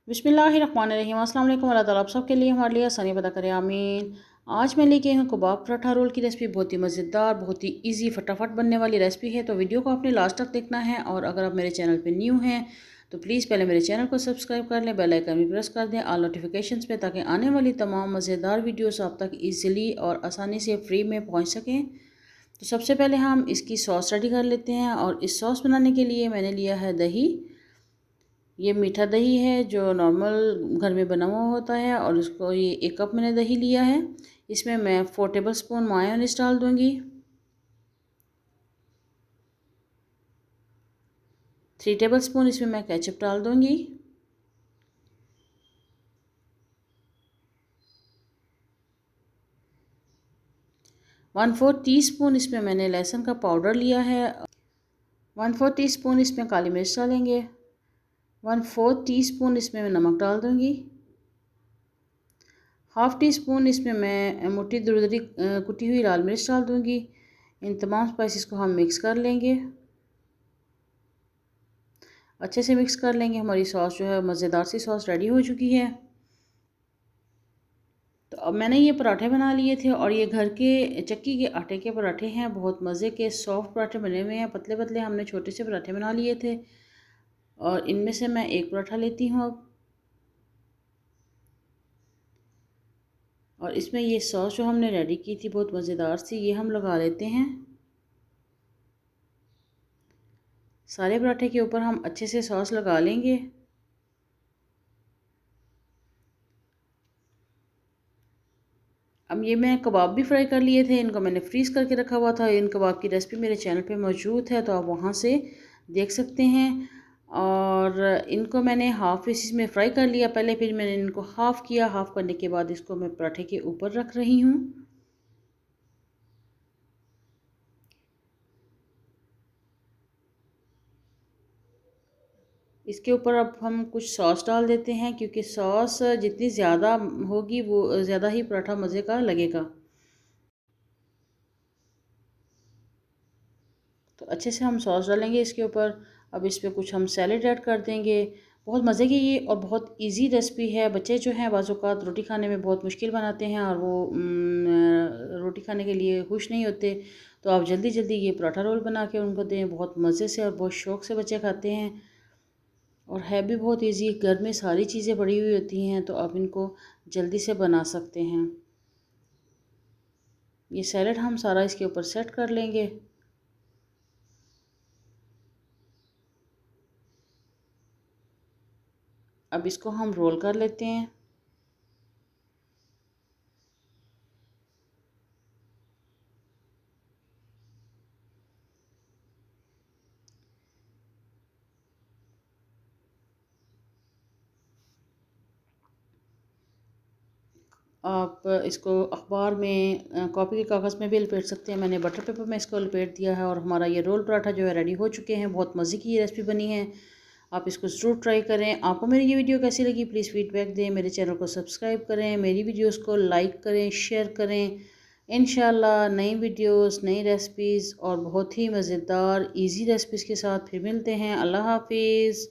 बिस्मिल्लाहिर्रहमानिर्रहीम। अस्सलाम वालेकुम। अल्लाह ताला आप सबके लिए हमारे लिए आसानी पैदा करे, आमीन। आज मैं लेके आई हूँ कबाब पराठा रोल की रेसिपी। बहुत ही मज़ेदार, बहुत ही इजी, फटाफट बनने वाली रेसिपी है। तो वीडियो को आपने लास्ट तक देखना है। और अगर आप मेरे चैनल पे न्यू हैं तो प्लीज़ पहले मेरे चैनल को सब्सक्राइब कर लें, बेल आइकन भी प्रेस कर दें ऑल नोटिफिकेशंस पे, ताकि आने वाली तमाम मज़ेदार वीडियोस आप तक ईज़िली और आसानी से फ्री में पहुँच सकें। तो सबसे पहले हम इसकी सॉस रेडी कर लेते हैं। और इस सॉस बनाने के लिए मैंने लिया है दही। ये मीठा दही है जो नॉर्मल घर में बना हुआ होता है। और इसको ये 1 कप मैंने दही लिया है। इसमें मैं 4 टेबल स्पून मायोनीज डाल दूँगी, 3 टेबल स्पून इसमें मैं केचप डाल दूँगी, 1/4 टीस्पून इसमें मैंने लहसुन का पाउडर लिया है, 1/4 टीस्पून इसमें काली मिर्च डालेंगे, 1/4 टीस्पून इसमें मैं नमक डाल दूँगी, हाफ़ टी स्पून इसमें मैं मोटी दुरदरी कुटी हुई लाल मिर्च डाल दूँगी। इन तमाम स्पाइसेस को हम मिक्स कर लेंगे, अच्छे से मिक्स कर लेंगे। हमारी सॉस जो है मज़ेदार सी सॉस रेडी हो चुकी है। तो अब मैंने ये पराठे बना लिए थे और ये घर के चक्की के आटे के पराठे हैं। बहुत मज़े के सॉफ्ट पराठे बने हुए हैं, पतले पतले हमने छोटे से पराठे बना लिए थे। और इनमें से मैं एक पराठा लेती हूँ अब। और इसमें ये सॉस जो हमने रेडी की थी बहुत मज़ेदार सी, ये हम लगा लेते हैं। सारे पराठे के ऊपर हम अच्छे से सॉस लगा लेंगे। अब ये मैं कबाब भी फ्राई कर लिए थे, इनको मैंने फ्रीज़ करके रखा हुआ था। इन कबाब की रेसिपी मेरे चैनल पे मौजूद है, तो आप वहाँ से देख सकते हैं। और इनको मैंने हाफ़ पीसेस में फ्राई कर लिया पहले, फिर मैंने इनको हाफ़ किया। हाफ़ करने के बाद इसको मैं पराठे के ऊपर रख रही हूँ। इसके ऊपर अब हम कुछ सॉस डाल देते हैं, क्योंकि सॉस जितनी ज़्यादा होगी वो ज़्यादा ही पराठा मज़े का लगेगा। तो अच्छे से हम सॉस डालेंगे इसके ऊपर। अब इस पर कुछ हम सैलेड ऐड कर देंगे। बहुत मज़े की ये और बहुत इजी रेसिपी है। बच्चे जो हैं बाज़ औक़ात रोटी खाने में बहुत मुश्किल बनाते हैं और वो रोटी खाने के लिए खुश नहीं होते। तो आप जल्दी जल्दी ये पराठा रोल बना के उनको दें, बहुत मज़े से और बहुत शौक़ से बच्चे खाते हैं। और है भी बहुत इजी, घर में सारी चीज़ें पड़ी हुई होती हैं, तो आप इनको जल्दी से बना सकते हैं। ये सैलेड हम सारा इसके ऊपर सेट कर लेंगे। अब इसको हम रोल कर लेते हैं। आप इसको अखबार में कॉपी के कागज़ में भी लपेट सकते हैं। मैंने बटर पेपर में इसको लपेट दिया है। और हमारा ये रोल पराठा जो है रेडी हो चुके हैं। बहुत मज़े की ये रेसिपी बनी है, आप इसको ज़रूर ट्राई करें। आपको मेरी ये वीडियो कैसी लगी प्लीज़ फ़ीडबैक दें। मेरे चैनल को सब्सक्राइब करें, मेरी वीडियोज़ को लाइक करें, शेयर करें। इंशाल्लाह नई वीडियोज़, नई रेसिपीज़ और बहुत ही मज़ेदार ईज़ी रेसिपीज़ के साथ फिर मिलते हैं। अल्लाह हाफ़िज़।